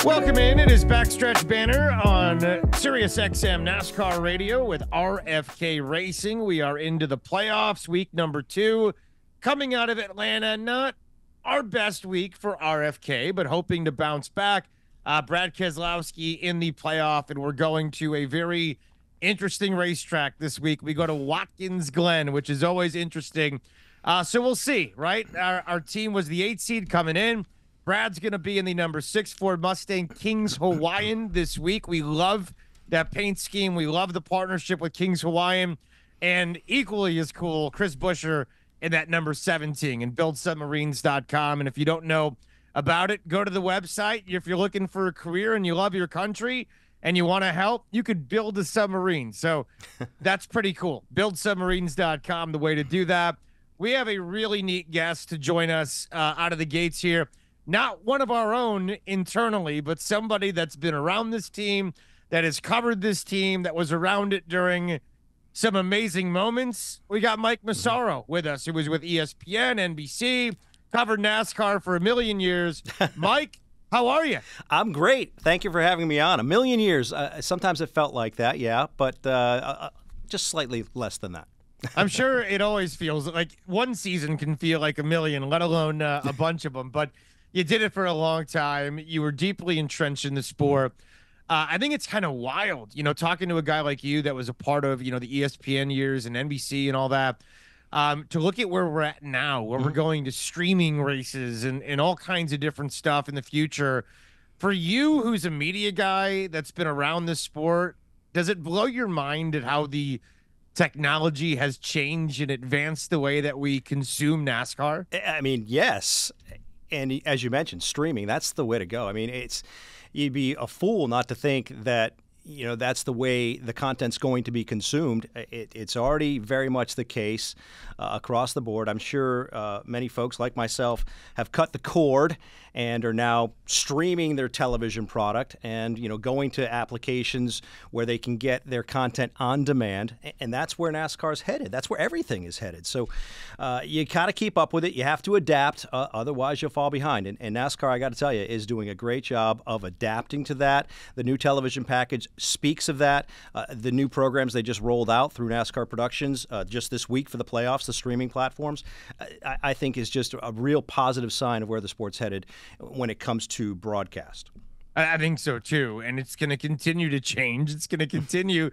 Welcome in. It is Backstretch Banter on Sirius XM NASCAR Radio with RFK Racing. We are into the playoffs, week number 2. Coming out of Atlanta, not our best week for RFK, but hoping to bounce back. Brad Keselowski in the playoff, and we're going to a very interesting racetrack this week. We go to Watkins Glen, which is always interesting. So we'll see, right? Our team was the 8th seed coming in. Brad's going to be in the number 6 Ford Mustang Kings Hawaiian this week. We love that paint scheme. We love the partnership with Kings Hawaiian. And equally as cool, Chris Buescher in that number 17 and buildsubmarines.com. And if you don't know about it, go to the website. If you're looking for a career and you love your country and you want to help, you could build a submarine. So that's pretty cool. Buildsubmarines.com, the way to do that. We have a really neat guest to join us out of the gates here. Not one of our own internally, but somebody that's been around this team, that has covered this team, that was around it during some amazing moments. We got Mike Massaro with us, who was with ESPN, NBC, covered NASCAR for a million years. Mike, how are you? I'm great. Thank you for having me on. A million years. Sometimes it felt like that, yeah, but just slightly less than that. I'm sure it always feels like one season can feel like a million, let alone a bunch of them. But you did it for a long time. You were deeply entrenched in the sport. I think it's kind of wild, talking to a guy like you that was a part of, the ESPN years and NBC and all that, to look at where we're at now, where we're going to streaming races and all kinds of different stuff in the future. For you, who's a media guy that's been around this sport, does it blow your mind at how the technology has changed and advanced the way that we consume NASCAR? I mean, yes. And as you mentioned, streaming, that's the way to go. I mean, you'd be a fool not to think that, that's the way the content's going to be consumed. It's already very much the case across the board. I'm sure many folks like myself have cut the cord and are now streaming their television product and, going to applications where they can get their content on demand. And that's where NASCAR's headed. That's where everything is headed. So you got to keep up with it. You have to adapt. Otherwise, you'll fall behind. And NASCAR, I got to tell you, is doing a great job of adapting to that. The new television package speaks of that. The new programs they just rolled out through NASCAR Productions just this week for the playoffs, the streaming platforms, I think is just a real positive sign of where the sport's headed when it comes to broadcast. I think so too, and it's going to continue to change. It's going to continue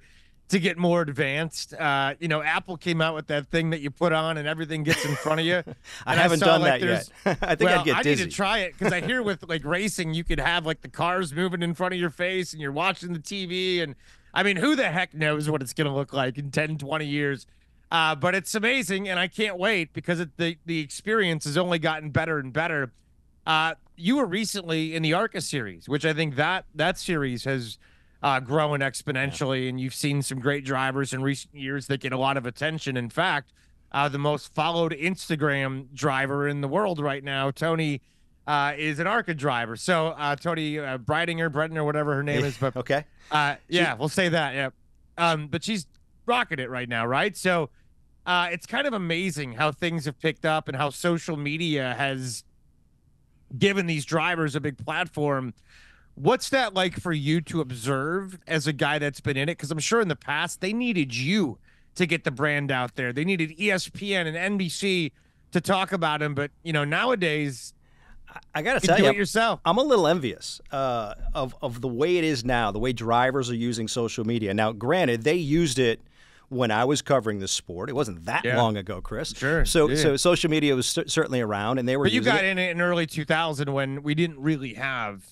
to get more advanced. Apple came out with that thing that you put on and everything gets in front of you. I haven't done that yet. I think I'd get dizzy. I need to try it because I hear with like racing, you could have like the cars moving in front of your face and you're watching the TV. And I mean, who the heck knows what it's going to look like in 10, 20 years. But it's amazing, and I can't wait because the experience has only gotten better and better. You were recently in the ARCA series, which I think that series has grown exponentially, and you've seen some great drivers in recent years that get a lot of attention. In fact, the most followed Instagram driver in the world right now, Tony, is an ARCA driver. So Tony Bredner, whatever her name is. But okay. We'll say that. Yeah. But she's rocking it right now, right? So it's kind of amazing how things have picked up and how social media has given these drivers a big platform. What's that like for you to observe as a guy that's been in it? Because I'm sure in the past they needed you to get the brand out there. They needed ESPN and NBC to talk about him. But, nowadays, I got to tell you, do it yourself. I'm a little envious of the way it is now, the way drivers are using social media. Now, granted, they used it when I was covering the sport. It wasn't that long ago, Chris. Sure. So social media was certainly around, and they were. But you using got in it in early 2000 when we didn't really have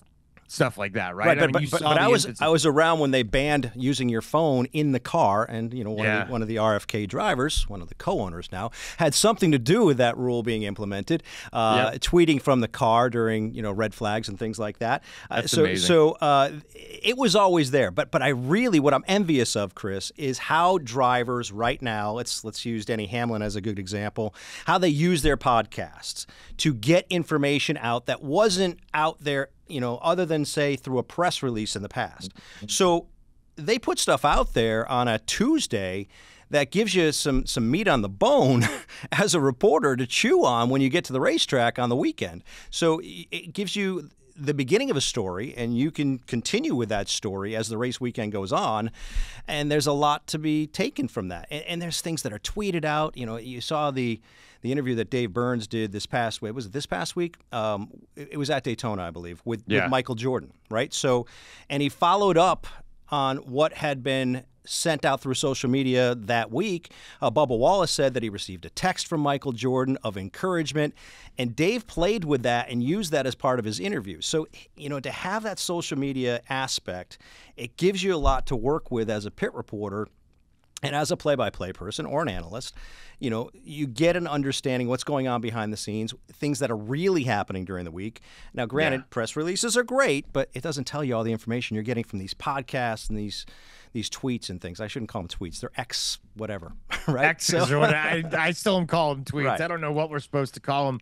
stuff like that, right? Right, but I was around when they banned using your phone in the car, and one of the RFK drivers, one of the co-owners now, had something to do with that rule being implemented, tweeting from the car during red flags and things like that. So it was always there. But what I'm envious of, Chris, is how drivers right now, let's use Denny Hamlin as a good example, how they use their podcasts to get information out that wasn't out there other than, say, through a press release in the past. So they put stuff out there on a Tuesday that gives you some meat on the bone as a reporter to chew on when you get to the racetrack on the weekend. So it gives you the beginning of a story, and you can continue with that story as the race weekend goes on, and there's a lot to be taken from that. And there's things that are tweeted out. You know, you saw the interview that Dave Burns did this past week. Was it this past week? It was at Daytona, I believe, with Michael Jordan, right? So, and he followed up on what had been sent out through social media that week. Bubba Wallace said that he received a text from Michael Jordan of encouragement, and Dave played with that and used that as part of his interview. So, you know, to have that social media aspect, it gives you a lot to work with as a pit reporter and as a play-by-play person or an analyst. You know, you get an understanding what's going on behind the scenes, things that are really happening during the week. Now, granted, press releases are great, but it doesn't tell you all the information you're getting from these podcasts and these tweets and things. I shouldn't call them tweets. They're X whatever, right? X's or what I still don't call them tweets. Right. I don't know what we're supposed to call them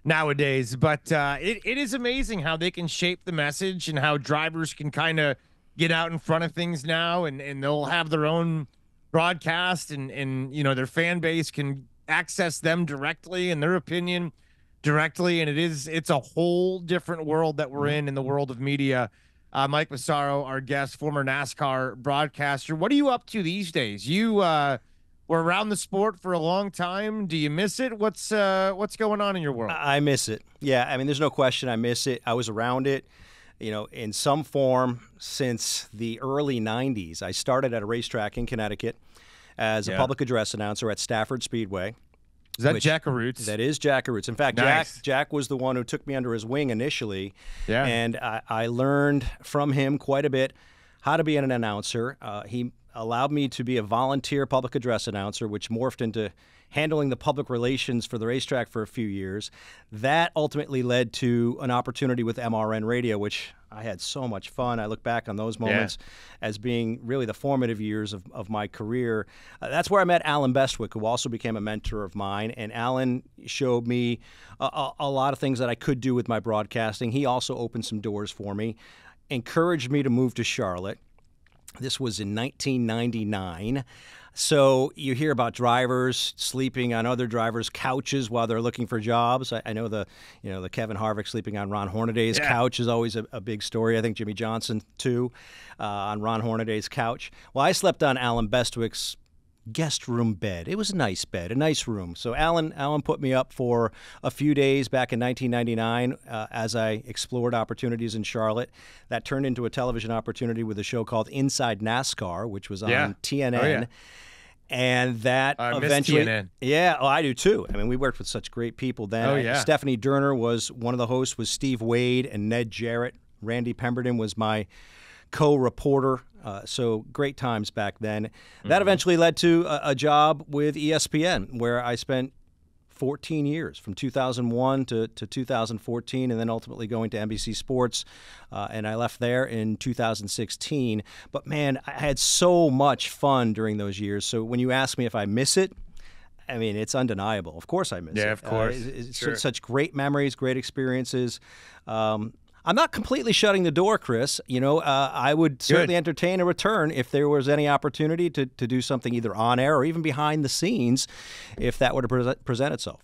nowadays, but it is amazing how they can shape the message and how drivers can kind of get out in front of things now, and they'll have their own broadcast, and you know, their fan base can access them directly and their opinion directly, and it's a whole different world that we're in the world of media. Mike Massaro, our guest, former NASCAR broadcaster. What are you up to these days? You were around the sport for a long time. Do you miss it? What's going on in your world? I miss it. Yeah, I mean, there's no question I miss it. I was around it, you know, in some form since the early 90s. I started at a racetrack in Connecticut as a public address announcer at Stafford Speedway. Is that Jackaroots? That is Jackaroots. In fact, nice. Jack was the one who took me under his wing initially, and I learned from him quite a bit how to be an announcer. He allowed me to be a volunteer public address announcer, which morphed into handling the public relations for the racetrack for a few years. That ultimately led to an opportunity with MRN Radio, which I had so much fun. I look back on those moments as being really the formative years of my career. That's where I met Alan Bestwick, who also became a mentor of mine. And Alan showed me a lot of things that I could do with my broadcasting. He also opened some doors for me, encouraged me to move to Charlotte. This was in 1999. So you hear about drivers sleeping on other drivers' couches while they're looking for jobs. I know the Kevin Harvick sleeping on Ron Hornaday's couch is always a big story. I think Jimmy Johnson too, on Ron Hornaday's couch. Well, I slept on Alan Bestwick's guest room bed. It was a nice bed, a nice room. So Alan put me up for a few days back in 1999 as I explored opportunities in Charlotte. That turned into a television opportunity with a show called Inside NASCAR, which was on TNN. Oh, yeah. And that eventually, TNN. Yeah, I do too. I mean, we worked with such great people then. Oh, yeah. Stephanie Durner was one of the hosts, was Steve Wade and Ned Jarrett. Randy Pemberton was my co-reporter. So great times back then. That eventually led to a job with ESPN, where I spent 14 years, from 2001 to 2014, and then ultimately going to NBC Sports. And I left there in 2016. But, man, I had so much fun during those years. So when you ask me if I miss it, I mean, it's undeniable. Of course I miss it. Yeah, of course. It's such great memories, great experiences. I'm not completely shutting the door, Chris. You know, I would certainly entertain a return if there was any opportunity to do something either on air or even behind the scenes, if that were to present itself.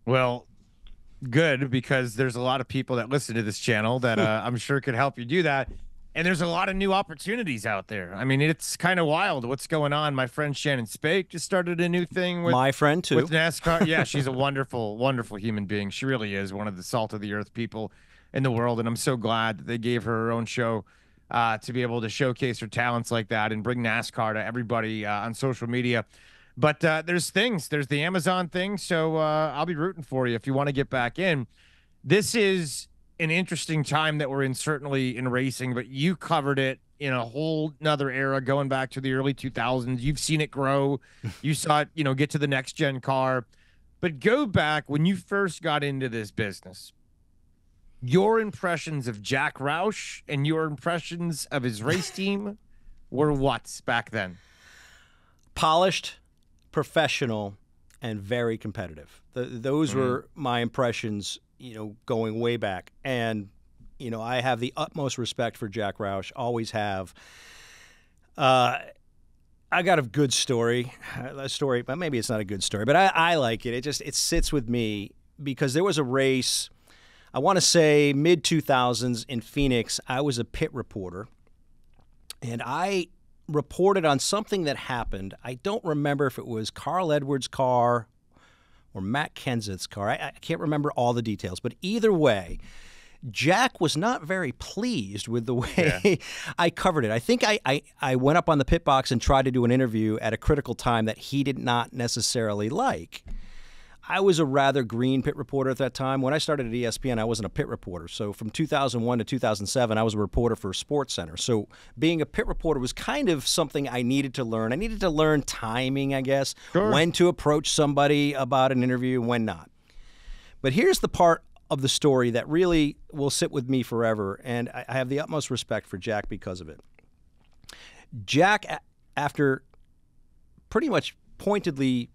Well, good, because there's a lot of people that listen to this channel that I'm sure could help you do that. And there's a lot of new opportunities out there. I mean, it's kind of wild what's going on. My friend Shannon Spake just started a new thing with my friend too. With NASCAR. Yeah, she's a wonderful, wonderful human being. She really is one of the salt of the earth people in the world, and I'm so glad that they gave her own show to be able to showcase her talents like that and bring NASCAR to everybody on social media. But there's the Amazon thing, so I'll be rooting for you if you want to get back in. This is an interesting time that we're in, certainly in racing, but you covered it in a whole nother era, going back to the early 2000s. You've seen it grow. You saw it, get to the next gen car. But go back when you first got into this business. Your impressions of Jack Roush and your impressions of his race team were what back then? Polished, professional, and very competitive. Those were my impressions, going way back. And, I have the utmost respect for Jack Roush, always have. I got a good story. But maybe it's not a good story, but I like it. It sits with me because there was a race. I want to say mid-2000s in Phoenix, I was a pit reporter, and I reported on something that happened. I don't remember if it was Carl Edwards' car or Matt Kenseth's car. I can't remember all the details, but either way, Jack was not very pleased with the way I covered it. I think I went up on the pit box and tried to do an interview at a critical time that he did not necessarily like. I was a rather green pit reporter at that time. When I started at ESPN, I wasn't a pit reporter. So from 2001 to 2007, I was a reporter for SportsCenter. So being a pit reporter was kind of something I needed to learn. I needed to learn timing, I guess, when to approach somebody about an interview and when not. But here's the part of the story that really will sit with me forever, and I have the utmost respect for Jack because of it. Jack, after pretty much pointedly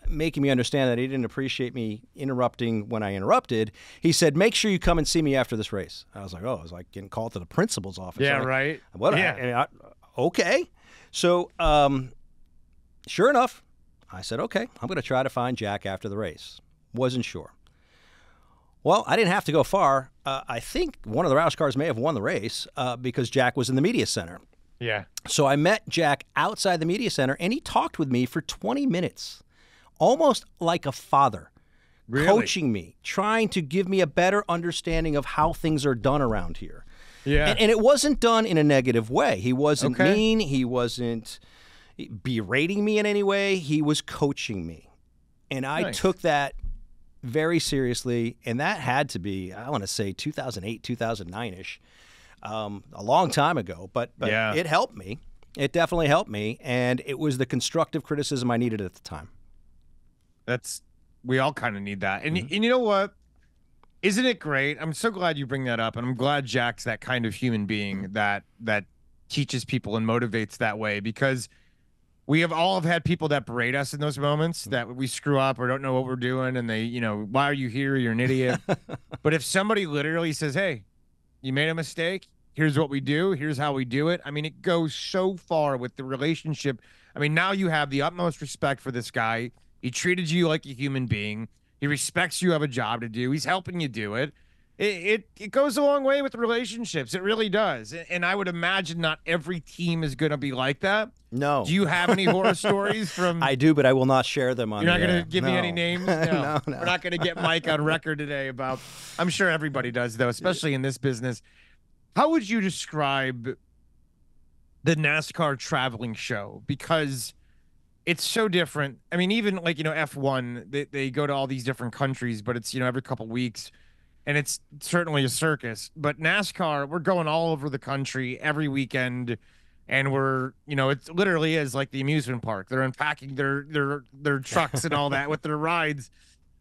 making me understand that he didn't appreciate me interrupting when I interrupted, he said, "Make sure you come and see me after this race." I was like, oh, it was like getting called to the principal's office. Yeah, like, right. What? Yeah. Okay. So, sure enough, I said, okay, I'm going to try to find Jack after the race. Wasn't sure. Well, I didn't have to go far. I think one of the Roush cars may have won the race because Jack was in the media center. Yeah. So I met Jack outside the media center, and he talked with me for 20 minutes. Almost like a father, coaching me, trying to give me a better understanding of how things are done around here. Yeah. And it wasn't done in a negative way. He wasn't mean. He wasn't berating me in any way. He was coaching me. And I took that very seriously. And that had to be, I want to say, 2008, 2009-ish, a long time ago. But it helped me. It definitely helped me. And it was the constructive criticism I needed at the time. We all kind of need that. And, and you know what? Isn't it great? I'm so glad you bring that up. And I'm glad Jack's that kind of human being that teaches people and motivates that way, because we have all had people that berate us in those moments that we screw up or don't know what we're doing. And they, why are you here? You're an idiot. But if somebody literally says, hey, you made a mistake. Here's what we do. Here's how we do it. I mean, it goes so far with the relationship. I mean, now you have the utmost respect for this guy. He treated you like a human being. He respects you have a job to do. He's helping you do it. It goes a long way with relationships. It really does. And I would imagine not every team is going to be like that. No. Do you have any horror stories from? I do, but I will not share them on. You're not going to give me any names? No. No. We're not going to get Mike on record today about. I'm sure everybody does, though, especially in this business. How would you describe the NASCAR traveling show? Because it's so different. I mean, even like, F1, they go to all these different countries, but it's, every couple weeks, and it's certainly a circus. But NASCAR, we're going all over the country every weekend, and we're, it literally is like the amusement park. They're unpacking their trucks and all that with their rides.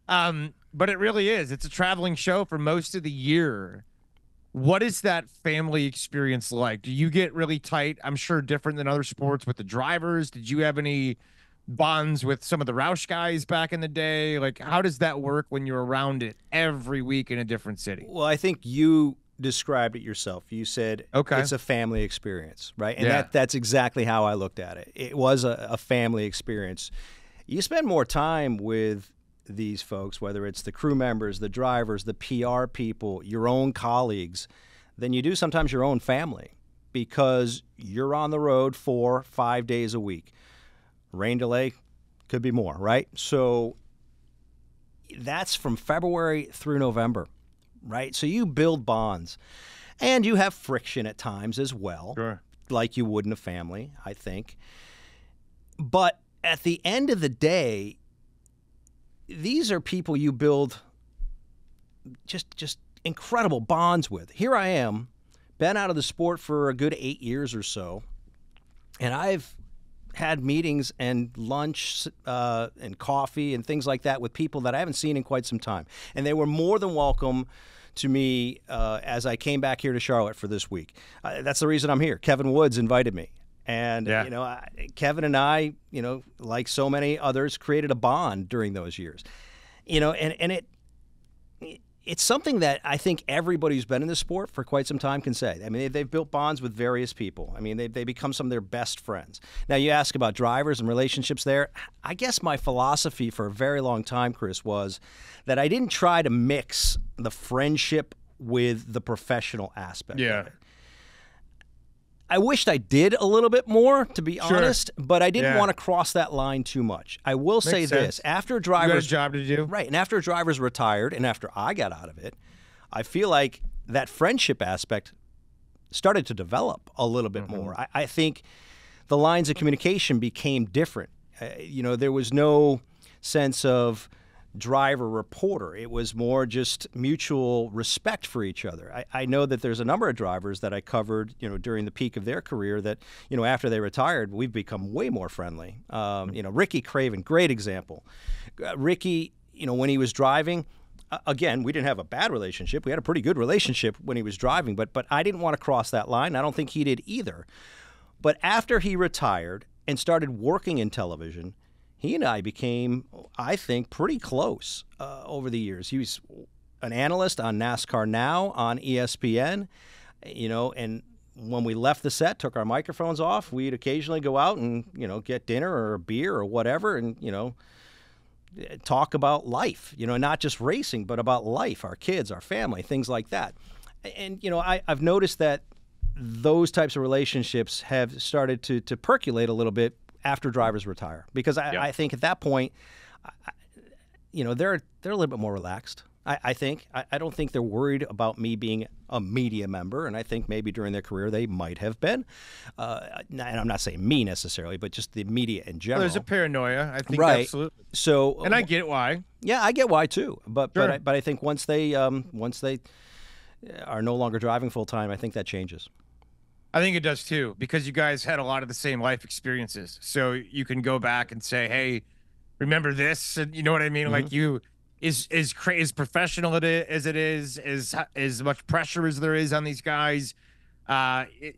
But it really is. It's a traveling show for most of the year. What is that family experience like? Do you get really tight? I'm sure different than other sports with the drivers. Did you have any bonds with some of the Roush guys back in the day? Like, how does that work when you're around it every week in a different city? Well, I think you described it yourself. You said it's a family experience, right? And that's exactly how I looked at it. It was a family experience. You spend more time with these folks, whether it's the crew members, the drivers, the PR people, your own colleagues, than you do sometimes your own family, because you're on the road 4-5 days a week. Rain delay could be more, right? So that's from February through November, right? So you build bonds, and you have friction at times as well, like you would in a family, I think. But at the end of the day, these are people you build just incredible bonds with. Here I am, been out of the sport for a good 8 years or so, and I've had meetings and lunch and coffee and things like that with people that I haven't seen in quite some time. And they were more than welcome to me as I came back here to Charlotte for this week. That's the reason I'm here. Kevin Woods invited me. And, Kevin and I, like so many others, created a bond during those years. And it's something that I think everybody who's been in this sport for quite some time can say. I mean, they've built bonds with various people. I mean, they become some of their best friends. Now, you ask about drivers and relationships there. I guess my philosophy for a very long time, Chris, was that I didn't try to mix the friendship with the professional aspect of it. I wished I did a little bit more, to be honest, but I didn't want to cross that line too much. I will say this: after drivers, you had a job to do, right? And after drivers retired, and after I got out of it, I feel like that friendship aspect started to develop a little bit more. I think the lines of communication became different. There was no sense of driver-reporter. It was more just mutual respect for each other. I know that there's a number of drivers that I covered, during the peak of their career that, after they retired, we've become way more friendly. Ricky Craven, great example. Ricky, when he was driving, again, we didn't have a bad relationship. We had a pretty good relationship when he was driving, but I didn't want to cross that line. I don't think he did either. But after he retired and started working in television, he and I became, I think, pretty close over the years. He was an analyst on NASCAR Now on ESPN, and when we left the set, took our microphones off, we'd occasionally go out and, get dinner or a beer or whatever and, talk about life, not just racing, but about life, our kids, our family, things like that. And, I've noticed that those types of relationships have started to percolate a little bit after drivers retire, because I think at that point, they're a little bit more relaxed. I think. I don't think they're worried about me being a media member, and I think maybe during their career they might have been. And I'm not saying me necessarily, but just the media in general. Well, there's a paranoia, I think, right. Absolutely. So, and I get why. Yeah, I get why too. But I think once they are no longer driving full time, I think that changes. I think it does too, because you guys had a lot of the same life experiences. So you can go back and say, hey, remember this? And you know what I mean? Like as professional as it is, as much pressure as there is on these guys,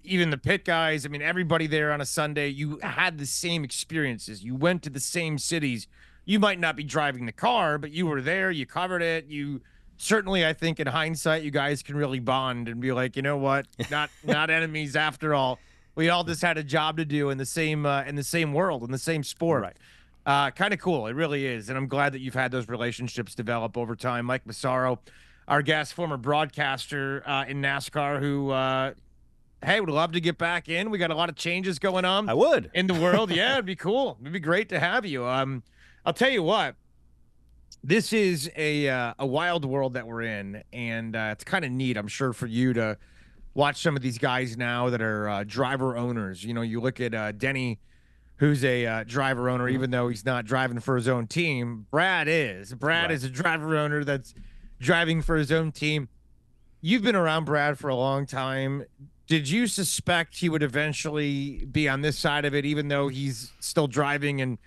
even the pit guys. I mean, everybody there on a Sunday, you had the same experiences. You went to the same cities. You might not be driving the car, but you were there. You covered it. Certainly, I think in hindsight, you guys can really bond and be like, you know what, not enemies after all. We all just had a job to do in the same world, in the same sport. Right. Kind of cool. It really is. And I'm glad that you've had those relationships develop over time. Mike Massaro, our guest, former broadcaster in NASCAR, who, hey, would love to get back in. We got a lot of changes going on. I would. In the world. Yeah, it'd be cool. It'd be great to have you. I'll tell you what. This is a wild world that we're in, and it's kind of neat, I'm sure, for you to watch some of these guys now that are driver owners. You look at Denny, who's a driver owner, even though he's not driving for his own team. Brad is. Brad is a driver owner that's driving for his own team. You've been around Brad for a long time. Did you suspect he would eventually be on this side of it, even though he's still driving and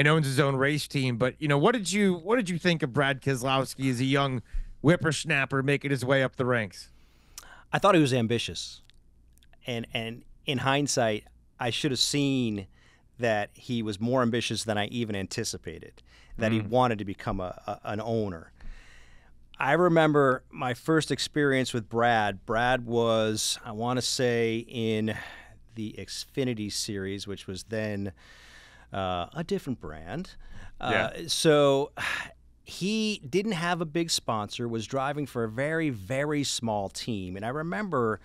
owns his own race team? But what did you think of Brad Keselowski as a young whippersnapper making his way up the ranks? I thought he was ambitious, and in hindsight, I should have seen that he was more ambitious than I even anticipated. That he wanted to become an owner. I remember my first experience with Brad. Brad was, I want to say, in the Xfinity series, which was then a different brand. So he didn't have a big sponsor, was driving for a very, very small team. And I remember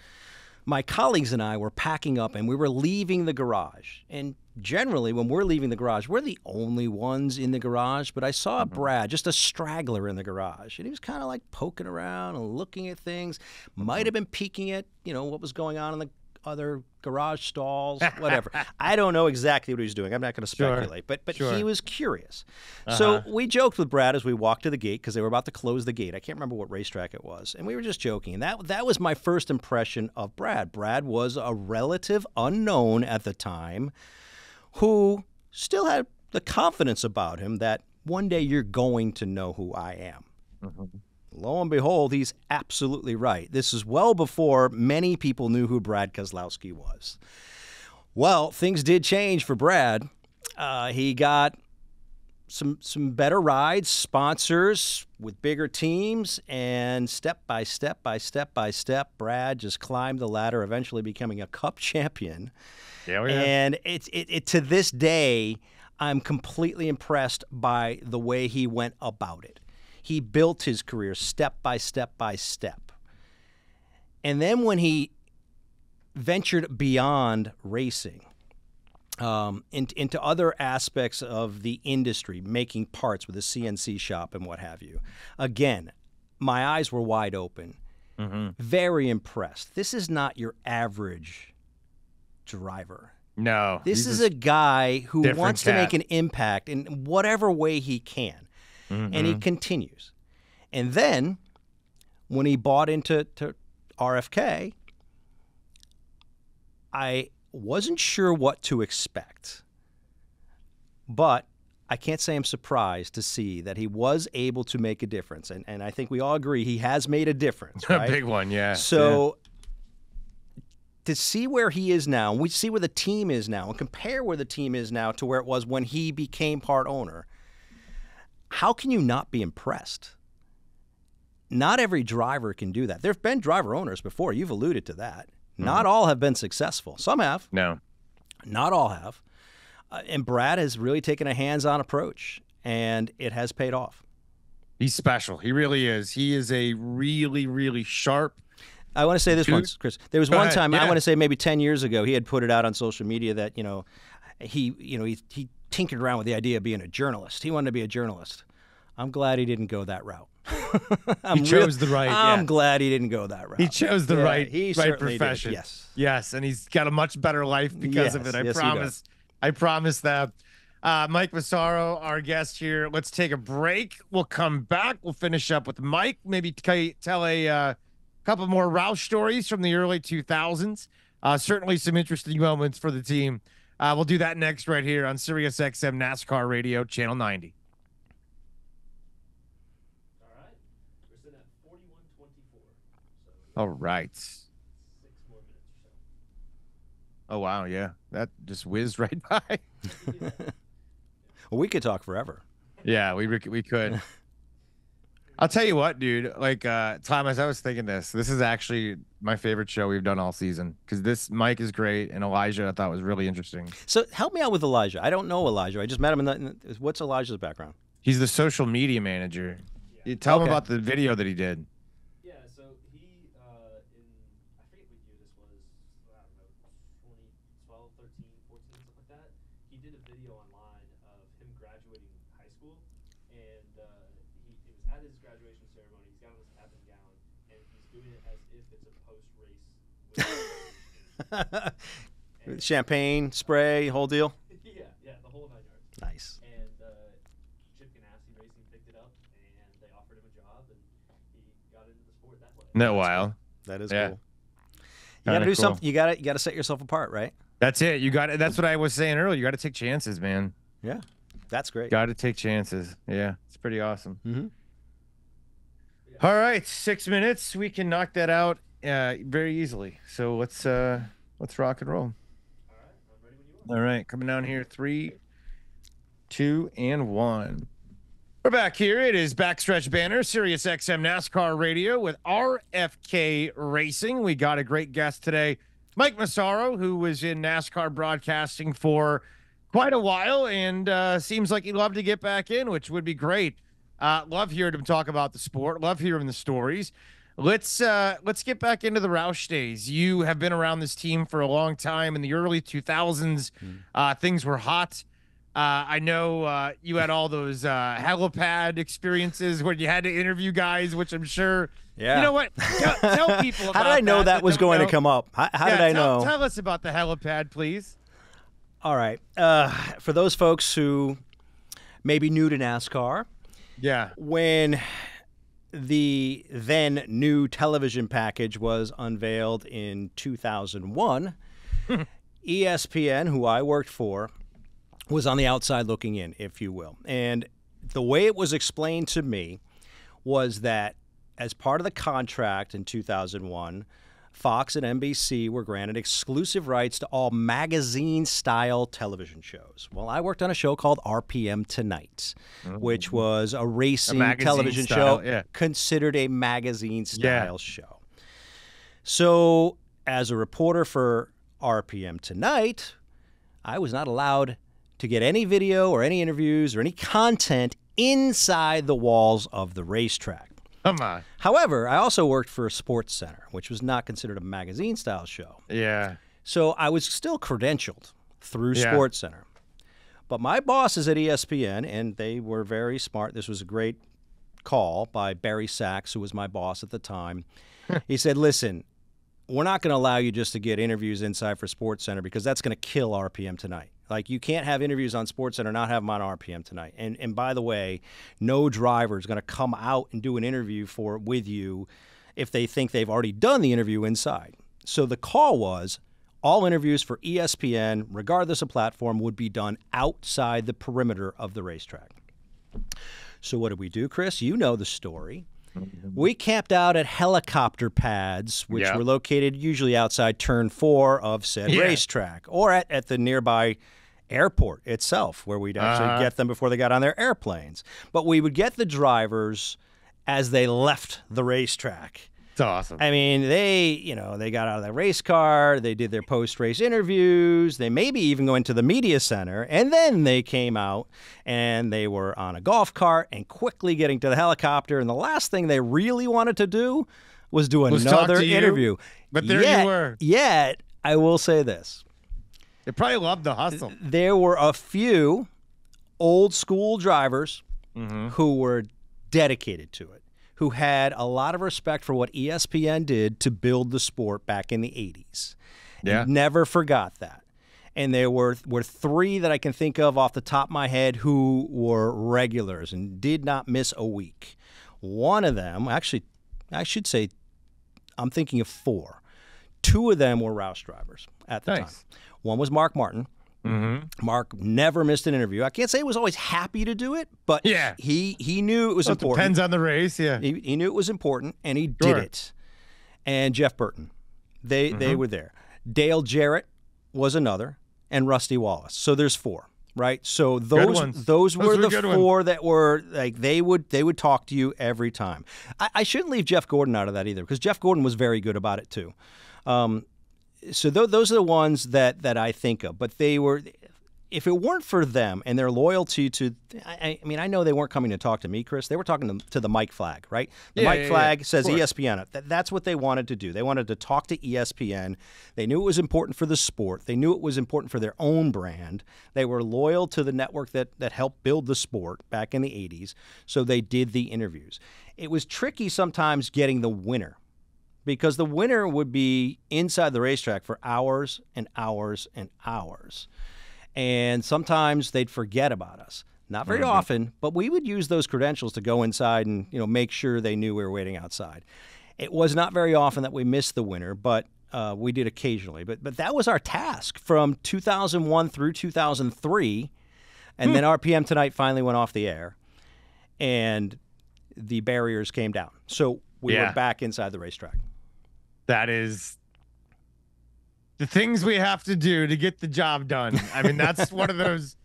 my colleagues and I were packing up and we were leaving the garage. And generally, when we're leaving the garage, we're the only ones in the garage. But I saw Brad, just a straggler in the garage. And he was kind of like poking around and looking at things. Might have been peeking at, what was going on in the other garage stalls, whatever. I don't know exactly what he was doing. I'm not going to speculate, but he was curious. So we joked with Brad as we walked to the gate because they were about to close the gate. I can't remember what racetrack it was, and we were just joking. And that was my first impression of Brad. Brad was a relative unknown at the time who still had the confidence about him that one day you're going to know who I am. Lo and behold, he's absolutely right. This is well before many people knew who Brad Keselowski was. Well, things did change for Brad. He got some better rides, sponsors with bigger teams, and step by step, Brad just climbed the ladder, eventually becoming a Cup champion. Yeah, and it to this day, I'm completely impressed by the way he went about it. He built his career step by step. And then when he ventured beyond racing, into other aspects of the industry, making parts with a CNC shop and what have you. Again, my eyes were wide open. Very impressed. This is not your average driver. No. This is a guy who wants to make an impact in whatever way he can. And he continues. And then when he bought into RFK, I wasn't sure what to expect, but I can't say I'm surprised to see that he was able to make a difference. And I think we all agree he has made a difference, right? A big one, yeah. So to see where he is now, and we see where the team is now, and compare where the team is now to where it was when he became part owner, how can you not be impressed? Not every driver can do that. There have been driver owners before. You've alluded to that. Not all have been successful. Some have. No. Not all have. And Brad has really taken a hands-on approach, and it has paid off. He's special. He really is. He is a really, really sharp. I want to say this once, Chris. There was one time, Yeah. I want to say maybe 10 years ago, he had put it out on social media that, he tinkered around with the idea of being a journalist. He wanted to be a journalist. I'm glad he didn't go that route. He chose the right. I'm glad he didn't go that route. He chose the right profession. Did, yes. Yes, and he's got a much better life because of it. I promise. I promise that. Mike Massaro, our guest here. Let's take a break. We'll come back. We'll finish up with Mike. Maybe tell a couple more Roush stories from the early 2000s. Certainly some interesting moments for the team. We'll do that next right here on Sirius XM NASCAR Radio, Channel 90. All right. 6 more minutes or so. Oh, wow. Yeah. That just whizzed right by. Well, we could talk forever. Yeah, we could. I'll tell you what, dude. Like, Thomas, I was thinking this is actually my favorite show we've done all season because this Mike is great and Elijah I thought was really interesting. So help me out with Elijah. I don't know Elijah. I just met him what's Elijah's background? He's the social media manager. You tell him about the video that he did. Yeah, so he, I forget what year this was, I don't know, 2012, 13, 14, something like that. He did a video online of him graduating high school, and it was at his graduation ceremony. He's got on his cap and gown, and he's doing it as if it's a post-race. Champagne, spray, whole deal? Yeah, the whole 9 yards. Nice. And Chip Ganassi Racing picked it up, and they offered him a job, and he got into the sport that way. Isn't that wild? That is Yeah. cool. You got to do something. You got to set yourself apart, right? That's it. You got it. That's what I was saying earlier. You got to take chances, man. Yeah, that's great. Got to take chances. Yeah, it's pretty awesome. Mm-hmm. All right, 6 minutes. We can knock that out very easily. So let's rock and roll. All right, I'm ready when you are. All right, coming down here. 3, 2, and 1. We're back here. It is Backstretch Banter, Sirius XM NASCAR Radio with RFK Racing. We got a great guest today, Mike Massaro, who was in NASCAR broadcasting for quite a while and seems like he'd love to get back in, which would be great. Love hearing him talk about the sport. Love hearing the stories. Let's get back into the Roush days. You have been around this team for a long time. In the early 2000s, things were hot. I know you had all those helipad experiences where you had to interview guys, which I'm sure. Yeah. You know what? Tell people about How did I know that was going to know. come up? How did I know? Tell us about the helipad, please. All right. For those folks who may be new to NASCAR, Yeah. when the then new television package was unveiled in 2001, ESPN, who I worked for, was on the outside looking in, if you will. And the way it was explained to me was that as part of the contract in 2001 Fox and NBC were granted exclusive rights to all magazine-style television shows. Well, I worked on a show called RPM Tonight, which was a racing television show considered a magazine-style show. So, as a reporter for RPM Tonight, I was not allowed to get any video or any interviews or any content inside the walls of the racetrack. Come on. However, I also worked for a Sports Center, which was not considered a magazine-style show. Yeah. So I was still credentialed through Sports Center. But my bosses at ESPN, and they were very smart. This was a great call by Barry Sachs, who was my boss at the time. He said, listen, we're not going to allow you just to get interviews inside for Sports Center because that's going to kill RPM Tonight. Like, you can't have interviews on Sports Center, not have them on RPM Tonight. And by the way, no driver is going to come out and do an interview with you if they think they've already done the interview inside. So the call was all interviews for ESPN, regardless of platform, would be done outside the perimeter of the racetrack. So what did we do, Chris? You know the story. We camped out at helicopter pads, which were located usually outside Turn 4 of said racetrack, or at the nearby airport itself, where we'd actually get them before they got on their airplanes. But we would get the drivers as they left the racetrack. It's awesome. I mean, they got out of the race car, they did their post-race interviews, they maybe even went to the media center, and then they came out and they were on a golf cart and quickly getting to the helicopter, and the last thing they really wanted to do was do another interview. But there you were. Yet, I will say this. They probably loved the hustle. There were a few old-school drivers who were dedicated to it, who had a lot of respect for what ESPN did to build the sport back in the 80s. And never forgot that. And there were three that I can think of off the top of my head who were regulars and did not miss a week. One of them, actually, I should say, I'm thinking of four. Two of them were Roush drivers at the time. One was Mark Martin. Mark never missed an interview. I can't say he was always happy to do it, but he knew it was important. Depends on the race, He knew it was important, and he did it. And Jeff Burton, they were there. Dale Jarrett was another, and Rusty Wallace. So there's four, right? So those were the four that were like they would talk to you every time. I shouldn't leave Jeff Gordon out of that either, because Jeff Gordon was very good about it too. So those are the ones that I think of. But they were, if it weren't for them and their loyalty to, I mean, I know they weren't coming to talk to me, Chris. They were talking to the Mike flag, right? The Mike flag says ESPN. That's what they wanted to do. They wanted to talk to ESPN. They knew it was important for the sport. They knew it was important for their own brand. They were loyal to the network that helped build the sport back in the 80s. So they did the interviews. It was tricky sometimes getting the winner, because the winner would be inside the racetrack for hours and hours and hours. And sometimes they'd forget about us. Not very often, but we would use those credentials to go inside and make sure they knew we were waiting outside. It was not very often that we missed the winner, but we did occasionally. But that was our task from 2001 through 2003. And then RPM Tonight finally went off the air, and the barriers came down. So we were back inside the racetrack. That is the things we have to do to get the job done. I mean, that's one of those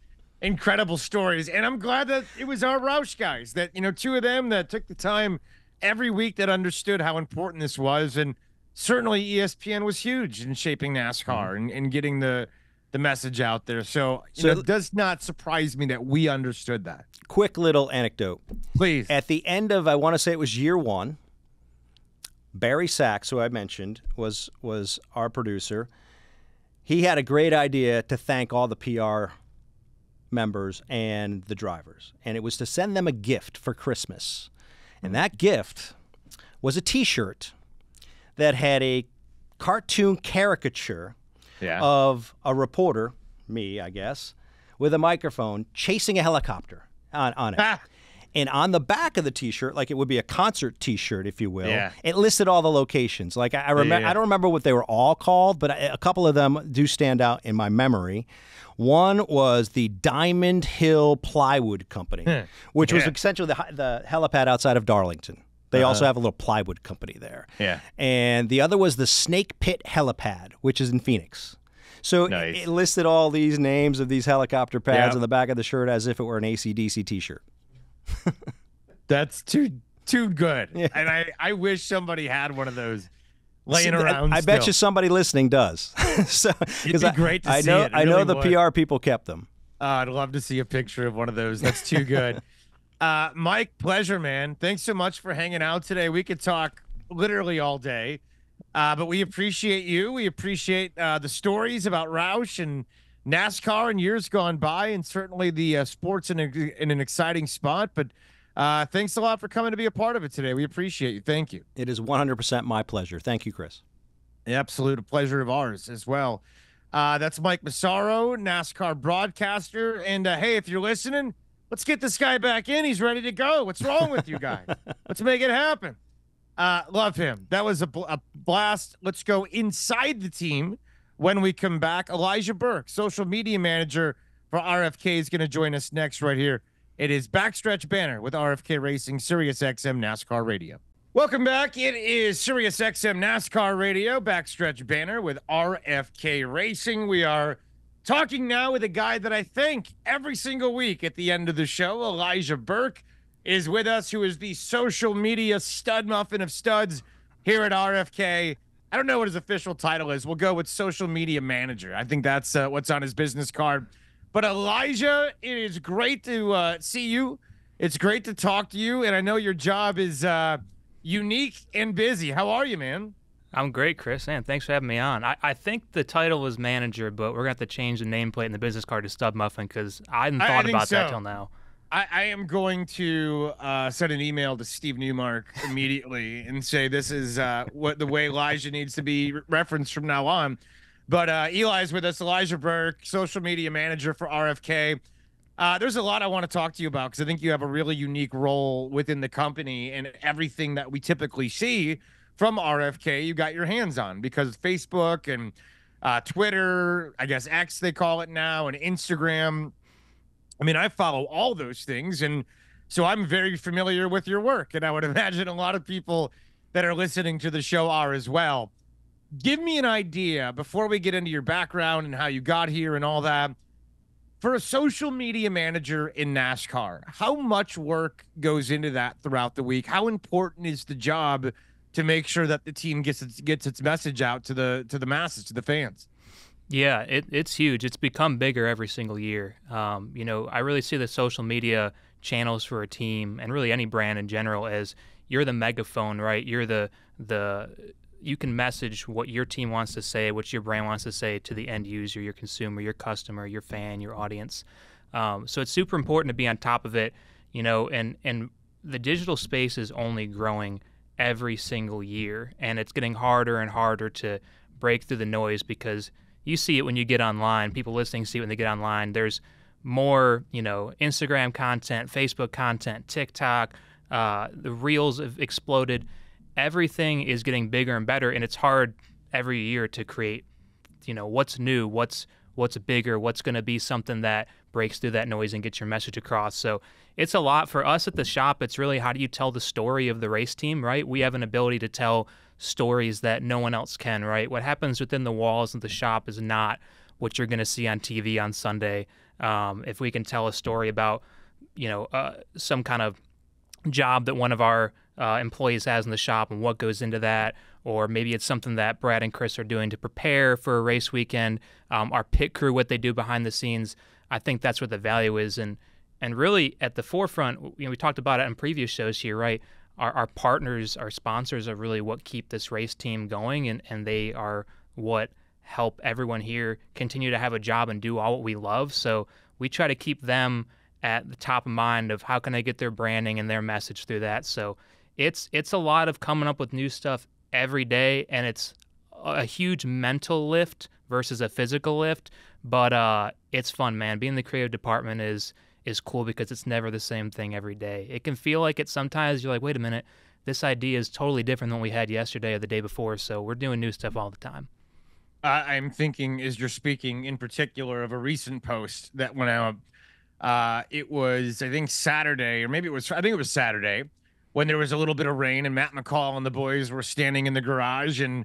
incredible stories. And I'm glad that it was our Roush guys, that, two of them that took the time every week, that understood how important this was. And certainly ESPN was huge in shaping NASCAR and getting the message out there. So it does not surprise me that we understood that. Quick little anecdote. Please. At the end of, I want to say it was year one, Barry Sachs, who I mentioned, was our producer. He had a great idea to thank all the PR members and the drivers, and it was to send them a gift for Christmas. And that gift was a T-shirt that had a cartoon caricature of a reporter, me, I guess, with a microphone chasing a helicopter on it. And on the back of the T-shirt, like it would be a concert T-shirt, if you will, it listed all the locations. Like I remember, I don't remember what they were all called, but a couple of them do stand out in my memory. One was the Diamond Hill Plywood Company, which was essentially the helipad outside of Darlington. They also have a little plywood company there. Yeah. And the other was the Snake Pit Helipad, which is in Phoenix. So Nice. it listed all these names of these helicopter pads on the back of the shirt as if it were an AC/DC T-shirt. That's too good. Yeah. And I wish somebody had one of those laying around. I bet you somebody listening does. So, it'd be great to see it. I know the PR people kept them. I'd love to see a picture of one of those. That's too good. Mike, pleasure, man. Thanks so much for hanging out today. We could talk literally all day, but we appreciate you. We appreciate the stories about Roush and NASCAR and years gone by, and certainly the sports in an exciting spot. But thanks a lot for coming to be a part of it today. We appreciate you. Thank you. It is 100% my pleasure. Thank you, Chris. Absolute pleasure of ours as well. That's Mike Massaro, NASCAR broadcaster. And hey, if you're listening, let's get this guy back in. He's ready to go. What's wrong with you guys? Let's make it happen. Love him. That was a blast. Let's go inside the team when we come back. Elijah Burke, social media manager for RFK, is going to join us next right here. It is Backstretch Banter with RFK Racing, Sirius XM NASCAR Radio. Welcome back. It is Sirius XM NASCAR Radio, Backstretch Banter with RFK Racing. We are talking now with a guy that I think every single week at the end of the show, Elijah Burke, is with us, who is the social media stud muffin of studs here at RFK. I don't know what his official title is. We'll go with social media manager. I think that's what's on his business card. But Elijah, it is great to see you. It's great to talk to you. And I know your job is unique and busy. How are you, man? I'm great, Chris. And thanks for having me on. I think the title was manager, but we're going to have to change the nameplate in the business card to Stud Muffin because I hadn't thought about that till now. I am going to send an email to Steve Newmark immediately and say this is what the way Elijah needs to be referenced from now on. But Eli's with us, Elijah Burke, social media manager for RFK. There's a lot I want to talk to you about because I think you have a really unique role within the company, and everything that we typically see from RFK, you got your hands on, because Facebook and Twitter, I guess X they call it now, and Instagram. I mean, I follow all those things, and so I'm very familiar with your work, and I would imagine a lot of people that are listening to the show are as well. Give me an idea, before we get into your background and how you got here and all that, for a social media manager in NASCAR, how much work goes into that throughout the week? How important is the job to make sure that the team gets its message out to the masses, to the fans? Yeah, it's huge. It's become bigger every single year. I really see the social media channels for a team, and really any brand in general, as you're the megaphone, right? You're you can message what your team wants to say, what your brand wants to say to the end user, your consumer, your customer, your fan, your audience. So it's super important to be on top of it, and the digital space is only growing every single year, and it's getting harder and harder to break through the noise, because you see it when you get online. People listening see it when they get online. There's more, Instagram content, Facebook content, TikTok, the reels have exploded. Everything is getting bigger and better, and it's hard every year to create, what's new, what's bigger, what's going to be something that breaks through that noise and gets your message across. So it's a lot for us at the shop. It's really, how do you tell the story of the race team, right? We have an ability to tell stories that no one else can, right? What happens within the walls of the shop is not what you're going to see on TV on Sunday. If we can tell a story about, some kind of job that one of our employees has in the shop and what goes into that, or maybe it's something that Brad and Chris are doing to prepare for a race weekend, our pit crew, what they do behind the scenes. I think that's what the value is. And really at the forefront, we talked about it in previous shows here, right? Our partners, our sponsors are really what keep this race team going, and they are what help everyone here continue to have a job and do all what we love. So we try to keep them at the top of mind of how can they get their branding and their message through that. So it's a lot of coming up with new stuff every day, and it's a huge mental lift versus a physical lift, but it's fun, man. Being in the creative department is cool because it's never the same thing every day. It can feel like it sometimes. You're like, wait a minute, this idea is totally different than what we had yesterday or the day before, so we're doing new stuff all the time. I'm thinking, as you're speaking in particular, of a recent post that went out. It was, I think, Saturday, or maybe it was, I think it was Saturday, when there was a little bit of rain and Matt McCall and the boys were standing in the garage, and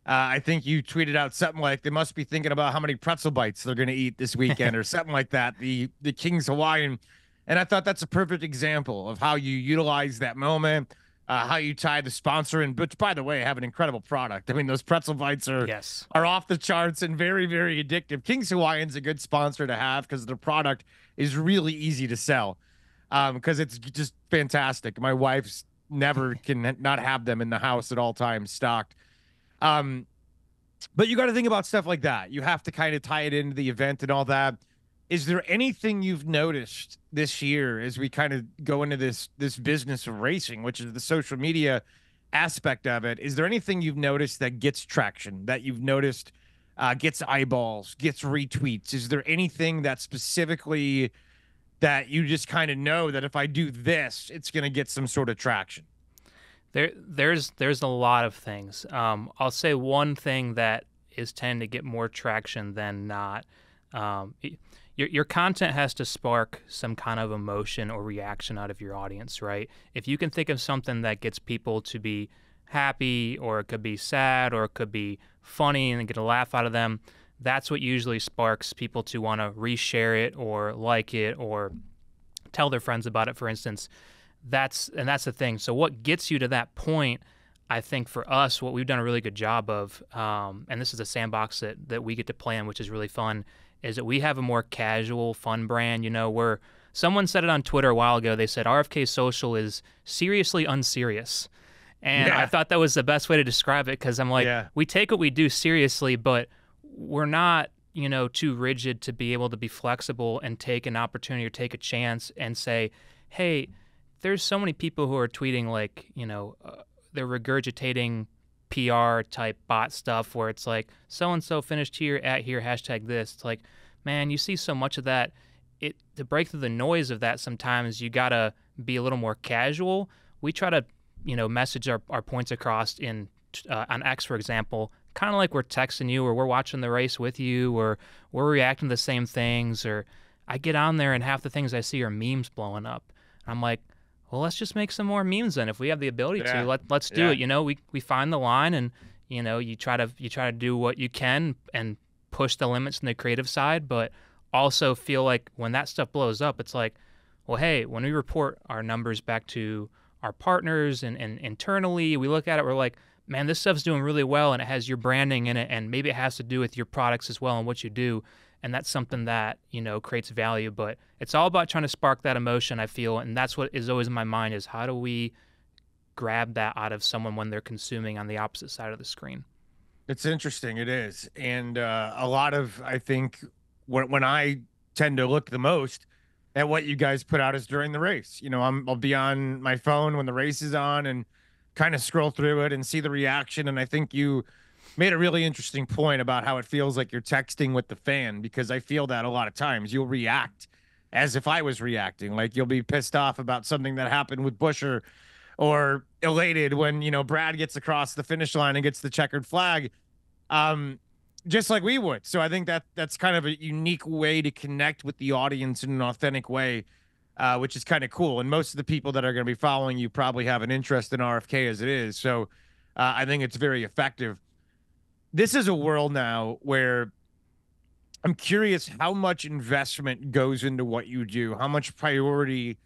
I think you tweeted out something like they must be thinking about how many pretzel bites they're going to eat this weekend or something like that. The King's Hawaiian, and I thought that's a perfect example of how you utilize that moment, how you tie the sponsor in. Which, by the way, have an incredible product. I mean, those pretzel bites are Yes. are off the charts and very, very addictive. King's Hawaiian's a good sponsor to have because their product is really easy to sell because it's just fantastic. My wife's never can not have them in the house at all times stocked. Um, but you got to think about stuff like that. You have to kind of tie it into the event and all that. Is there anything you've noticed this year as we kind of go into this business of racing, which is the social media aspect of it? Is there anything you've noticed that gets traction, that you've noticed gets eyeballs, gets retweets? Is there anything that specifically that you just kind of know that if I do this, it's going to get some sort of traction? There's a lot of things. I'll say one thing that is tend to get more traction than not. Your content has to spark some kind of emotion or reaction out of your audience, right? If you can think of something that gets people to be happy, or it could be sad, or it could be funny and get a laugh out of them, that's what usually sparks people to want to reshare it or like it or tell their friends about it, for instance. That's the thing. So what gets you to that point, I think for us, what we've done a really good job of, and this is a sandbox that we get to play in, which is really fun, is that we have a more casual, fun brand. You know, where someone said it on Twitter a while ago. They said RFK Social is seriously unserious. And I thought that was the best way to describe it, because I'm like, we take what we do seriously, but we're not, you know, too rigid to be able to be flexible and take an opportunity or take a chance and say, hey, there's so many people who are tweeting like, you know, they're regurgitating PR type bot stuff where it's like, so-and-so finished here, at here, hashtag this. It's like, man, you see so much of that. To break through the noise of that, sometimes you got to be a little more casual. We try to, you know, message our points across in on X, for example, kind of like we're texting you, or we're watching the race with you, or we're reacting to the same things. Or I get on there and half the things I see are memes blowing up. I'm like, well, let's just make some more memes then. If we have the ability to, let's do it. You know, we find the line, and you know, you try to do what you can and push the limits in the creative side, but also feel like when that stuff blows up, it's like, well, hey, when we report our numbers back to our partners and internally, we look at it, we're like, man, this stuff's doing really well, and it has your branding in it, and maybe it has to do with your products as well and what you do. And that's something that, you know, creates value. But it's all about trying to spark that emotion, I feel. And that's what is always in my mind, is how do we grab that out of someone when they're consuming on the opposite side of the screen? It's interesting. It is. And a lot of, I think, when I tend to look the most at what you guys put out is during the race. You know, I'll be on my phone when the race is on and kind of scroll through it and see the reaction. And I think you made a really interesting point about how it feels like you're texting with the fan, because I feel that a lot of times you'll react as if I was reacting. Like you'll be pissed off about something that happened with Busher, or elated when, you know, Brad gets across the finish line and gets the checkered flag, just like we would. So I think that's kind of a unique way to connect with the audience in an authentic way, which is kind of cool. And most of the people that are going to be following you probably have an interest in RFK as it is. So I think it's very effective. This is a world now where I'm curious how much investment goes into what you do, how much priority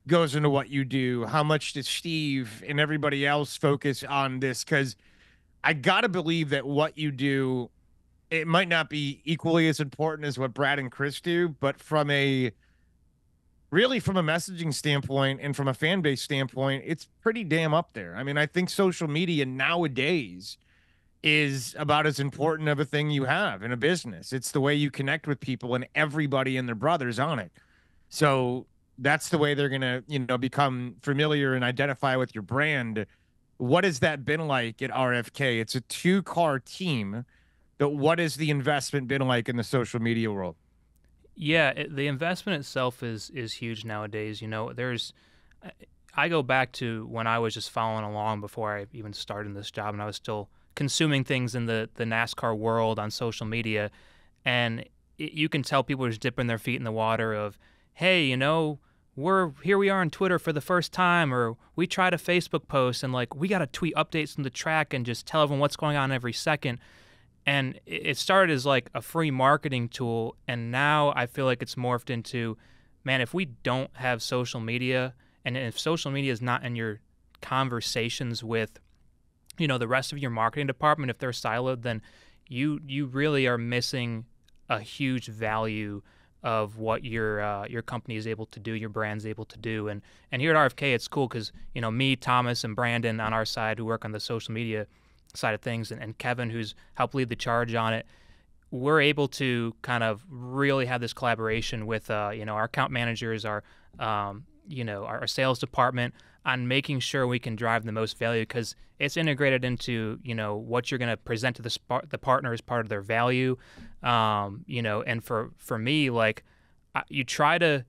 goes into what you do, how much does Steve and everybody else focus on this? Because I got to believe that what you do, it might not be equally as important as what Brad and Chris do, but from a messaging standpoint and from a fan base standpoint, it's pretty damn up there. I mean, I think social media nowadays is about as important of a thing you have in a business. It's the way you connect with people, and everybody and their brothers on it. So that's the way they're going to, you know, become familiar and identify with your brand. What has that been like at RFK? It's a 2-car team, but what has the investment been like in the social media world? Yeah, the investment itself is huge nowadays. You know, I go back to when I was just following along before I even started this job, and I was still consuming things in the NASCAR world on social media, and you can tell people are just dipping their feet in the water of, hey, you know, we are on Twitter for the first time, or we tried a Facebook post and like we got to tweet updates from the track and just tell everyone what's going on every second. And it started as like a free marketing tool, and now I feel like it's morphed into, man, if we don't have social media, and if social media is not in your conversations with, the rest of your marketing department, if they're siloed, then you really are missing a huge value of what your company is able to do, your brand's able to do. And here at RFK, it's cool because, me, Thomas, and Brandon on our side who work on the social media side of things, and Kevin, who's helped lead the charge on it, we're able to kind of really have this collaboration with, our account managers, our sales department, on making sure we can drive the most value, because it's integrated into, what you're going to present to the partner as part of their value. And for me, like, you try to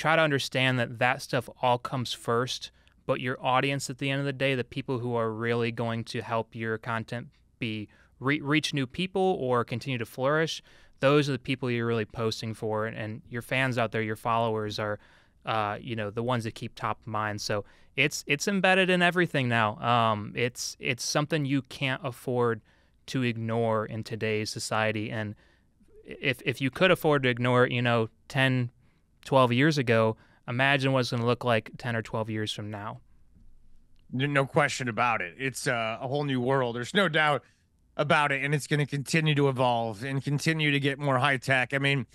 understand that stuff all comes first, but your audience at the end of the day, the people who are really going to help your content reach new people or continue to flourish, those are the people you're really posting for, and your fans out there, your followers are, the ones that keep top of mind. So it's embedded in everything now. It's something you can't afford to ignore in today's society. And if you could afford to ignore it, 10, 12 years ago, imagine what it's going to look like 10 or 12 years from now. No question about it. It's a whole new world. There's no doubt about it. And it's going to continue to evolve and continue to get more high tech. I mean,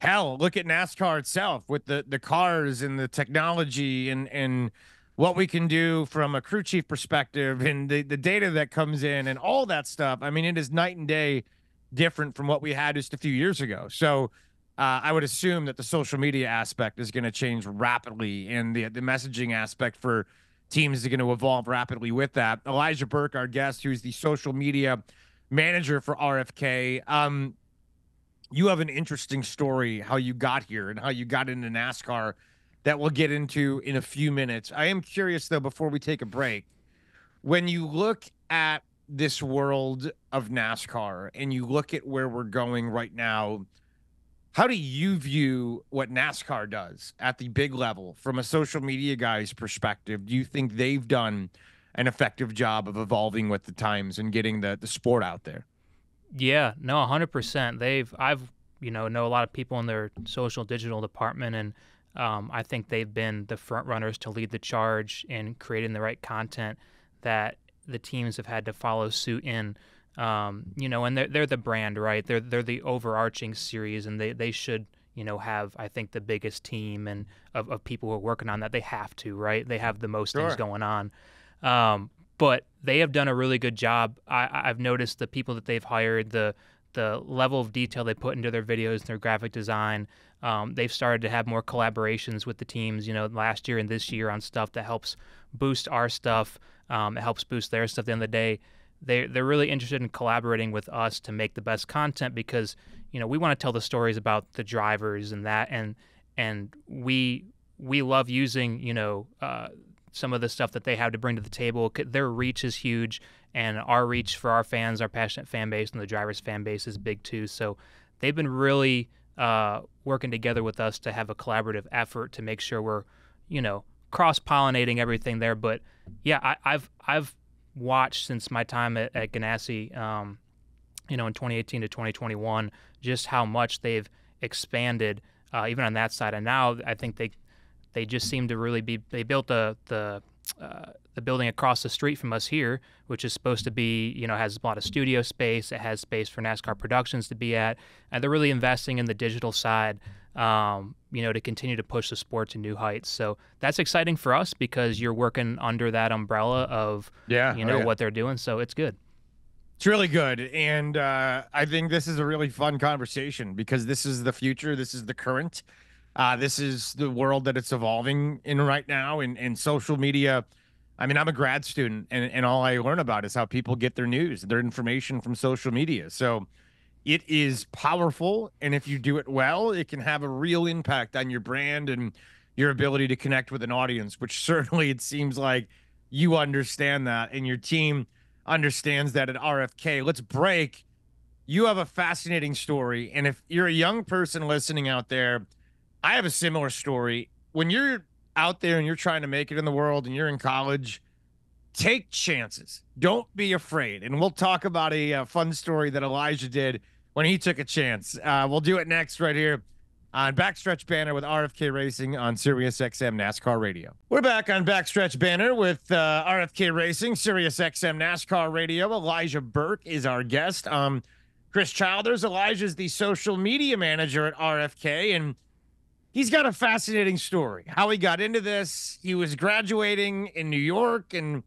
hell, look at NASCAR itself with the cars and the technology and what we can do from a crew chief perspective and the data that comes in and all that stuff. I mean, it is night and day different from what we had just a few years ago. So I would assume that the social media aspect is going to change rapidly, and the messaging aspect for teams is going to evolve rapidly with that. Elijah Burke, our guest, who's the social media manager for RFK. You have an interesting story how you got here and how you got into NASCAR that we'll get into in a few minutes. I am curious, though, before we take a break, when you look at this world of NASCAR and you look at where we're going right now, how do you view what NASCAR does at the big level from a social media guy's perspective? Do you think they've done an effective job of evolving with the times and getting the sport out there? Yeah, no, 100%. I've know a lot of people in their social digital department, and I think they've been the front runners to lead the charge in creating the right content that the teams have had to follow suit in. And they're the brand, right? They're the overarching series, and they should have, I think, the biggest team and of people who are working on that. They have to, right? They have the most things going on. But they have done a really good job. I've noticed the people that they've hired, the level of detail they put into their videos and their graphic design. They've started to have more collaborations with the teams, last year and this year on stuff that helps boost our stuff. It helps boost their stuff. At the end of the day, they're really interested in collaborating with us to make the best content, because we want to tell the stories about the drivers and that, and we love using some of the stuff that they have to bring to the table. Their reach is huge, and our reach for our fans, our passionate fan base, and the drivers' fan base is big too. So they've been really working together with us to have a collaborative effort to make sure we're, cross-pollinating everything there. But yeah, I've watched since my time at Ganassi, in 2018 to 2021, just how much they've expanded, even on that side. And now I think they just seem to really they built the building across the street from us here, which is supposed to be, has a lot of studio space. It has space for NASCAR Productions to be at. And they're really investing in the digital side, to continue to push the sport to new heights. So that's exciting for us, because you're working under that umbrella of, what they're doing. So it's good. It's really good. And I think this is a really fun conversation, because this is the future. This is the current. This is the world that it's evolving in right now. And social media, I mean, I'm a grad student, and all I learn about is how people get their news, their information from social media. So it is powerful. And if you do it well, it can have a real impact on your brand and your ability to connect with an audience, which certainly it seems like you understand that, and your team understands that at RFK. Let's break. You have a fascinating story. And if you're a young person listening out there, I have a similar story. When you're out there and you're trying to make it in the world and you're in college, take chances. Don't be afraid. And we'll talk about a fun story that Elijah did when he took a chance. We'll do it next right here on Backstretch Banter with RFK Racing on Sirius XM NASCAR Radio. We're back on Backstretch Banter with RFK Racing, Sirius XM NASCAR Radio. Elijah Burke is our guest. Chris Childers. Elijah's the social media manager at RFK, and he's got a fascinating story. How he got into this. He was graduating in New York, and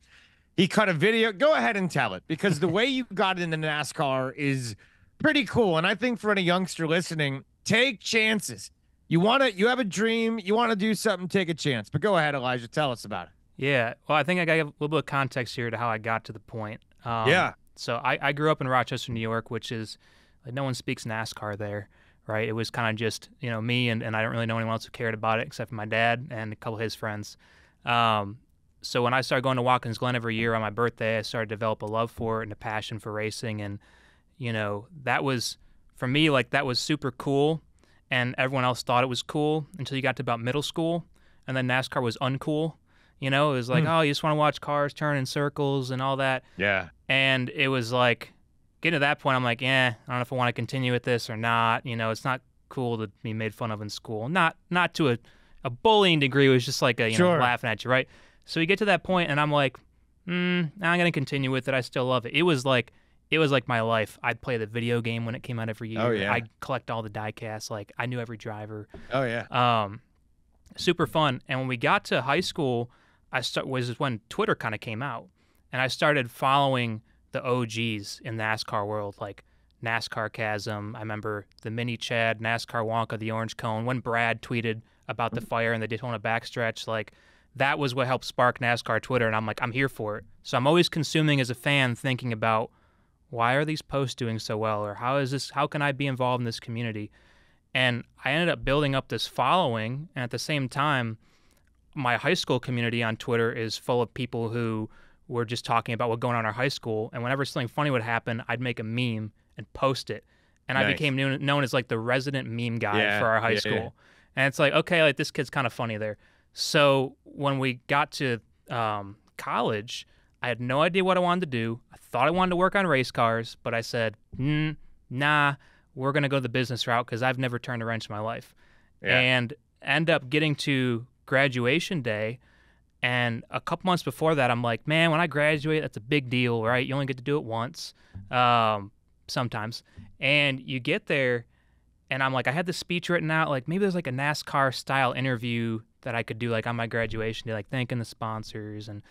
he cut a video. Go ahead and tell it, because the way you got into NASCAR is pretty cool. And I think for any youngster listening, take chances. You have a dream, you want to do something, take a chance. But go ahead, Elijah, tell us about it. Yeah, well, I think I got a little bit of context here to how I got to the point. Yeah. So I grew up in Rochester, New York, which is, like, no one speaks NASCAR there, right? It was kind of just, me, and I don't really know anyone else who cared about it except for my dad and a couple of his friends. So when I started going to Watkins Glen every year on my birthday, I started to develop a love for it and a passion for racing. And, that was, for me, like, that was super cool. And everyone else thought it was cool until you got to about middle school. And then NASCAR was uncool. It was like, oh, you just want to watch cars turn in circles and all that. Yeah. And it was like, getting to that point, I'm like, I don't know if I want to continue with this or not. It's not cool to be made fun of in school. Not to a bullying degree. It was just like Sure. laughing at you, right? So you get to that point, and I'm like, I'm going to continue with it. I still love it. It was like my life. I'd play the video game when it came out every year. Oh, yeah. I'd collect all the die casts. Like, I knew every driver. Oh, yeah. Super fun. And when we got to high school, was when Twitter kind of came out, and I started following the OGs in the NASCAR world, like NASCAR Chasm. I remember the Mini Chad, NASCAR Wonka, the Orange Cone. When Brad tweeted about the fire and the Daytona Backstretch, like, that was what helped spark NASCAR Twitter, and I'm like, I'm here for it. So I'm always consuming as a fan, thinking about, why are these posts doing so well, or how can I be involved in this community? And I ended up building up this following, and at the same time, my high school community on Twitter is full of people who were just talking about what's going on in our high school. And whenever something funny would happen, I'd make a meme and post it. And Nice. I became known as like the resident meme guy for our high school. And it's like, okay, like, this kid's kind of funny there. So when we got to college, I had no idea what I wanted to do. I thought I wanted to work on race cars, but I said, nah, we're going to go the business route, because I've never turned a wrench in my life. Yeah. And end up getting to graduation day, and a couple months before that, I'm like, man, when I graduate, that's a big deal, right? You only get to do it once, sometimes. And you get there, and I'm like, I had the speech written out, like, maybe there's like a NASCAR style interview that I could do, like, on my graduation day, like thanking the sponsors and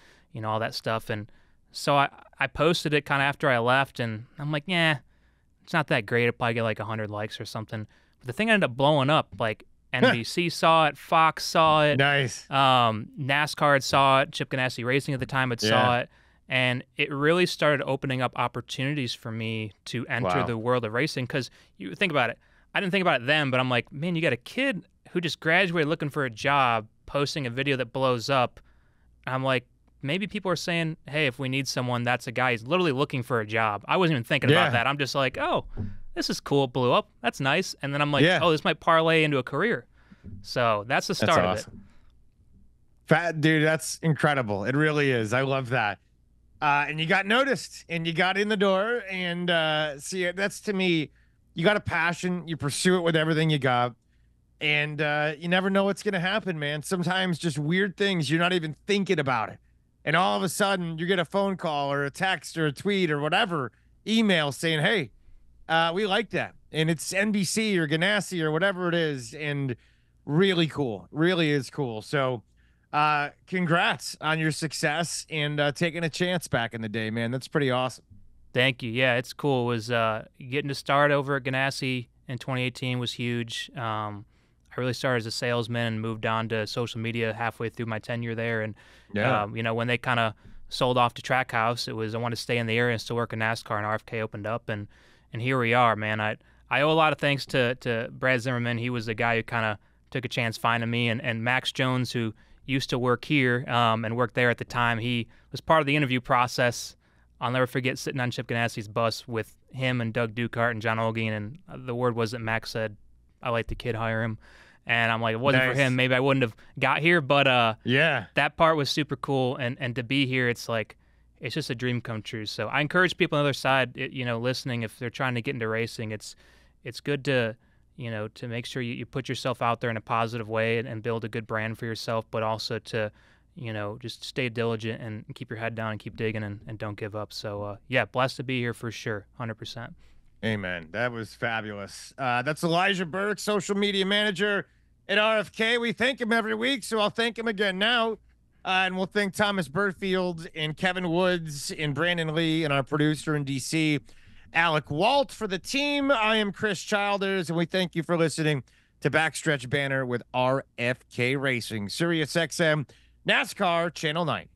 all that stuff. And so I posted it kind of after I left, and I'm like, it's not that great. It'll probably get like 100 likes or something. But the thing ended up blowing up. Like, NBC saw it, Fox saw it. Nice. NASCAR had saw it, Chip Ganassi Racing at the time had saw it, and it really started opening up opportunities for me to enter the world of racing. Because you think about it, I didn't think about it then, but I'm like, man, you got a kid who just graduated looking for a job, posting a video that blows up. I'm like, maybe people are saying, hey, if we need someone, that's a guy who's literally looking for a job. I wasn't even thinking about that. I'm just like, oh, this is cool. It blew up. That's nice. And then I'm like, oh, this might parlay into a career. So that's the start of it. Fat dude, that's incredible. It really is. I love that. And you got noticed, and you got in the door, and see, that's, to me, you got a passion. You pursue it with everything you got, and you never know what's going to happen, man. Sometimes just weird things, you're not even thinking about it. And all of a sudden, you get a phone call or a text or a tweet or whatever, email saying, hey, we like that. And it's NBC or Ganassi or whatever it is. And really cool. Really is cool. So congrats on your success and taking a chance back in the day, man. That's pretty awesome. Thank you. Yeah, it's cool. It was getting to start over at Ganassi in 2018 was huge. I really started as a salesman and moved on to social media halfway through my tenure there. And, when they kind of sold off to Trackhouse, it was, I wanted to stay in the area and still work in NASCAR, and RFK opened up, and here we are, man. I owe a lot of thanks to Brad Zimmerman. He was the guy who kind of took a chance finding me, and Max Jones, who used to work here and worked there at the time. He was part of the interview process. I'll never forget sitting on Chip Ganassi's bus with him and Doug Ducart and John Olguin, and the word was that Max said, I like the kid, hire him. And I'm like, if it wasn't for Nice. him, maybe I wouldn't have got here. But Yeah. that part was super cool. And to be here, it's like, it's just a dream come true. So I encourage people on the other side, listening, if they're trying to get into racing, it's good to, to make sure you put yourself out there in a positive way and build a good brand for yourself, but also to, just stay diligent and keep your head down and keep digging and don't give up. So, yeah, blessed to be here for sure, 100%. Amen. That was fabulous. That's Elijah Burke, social media manager at RFK. We thank him every week, so I'll thank him again now. And we'll thank Thomas Burfield and Kevin Woods and Brandon Lee and our producer in D.C., Alec Walt, for the team. I am Chris Childers, and we thank you for listening to Backstretch Banter with RFK Racing, Sirius XM, NASCAR Channel 9.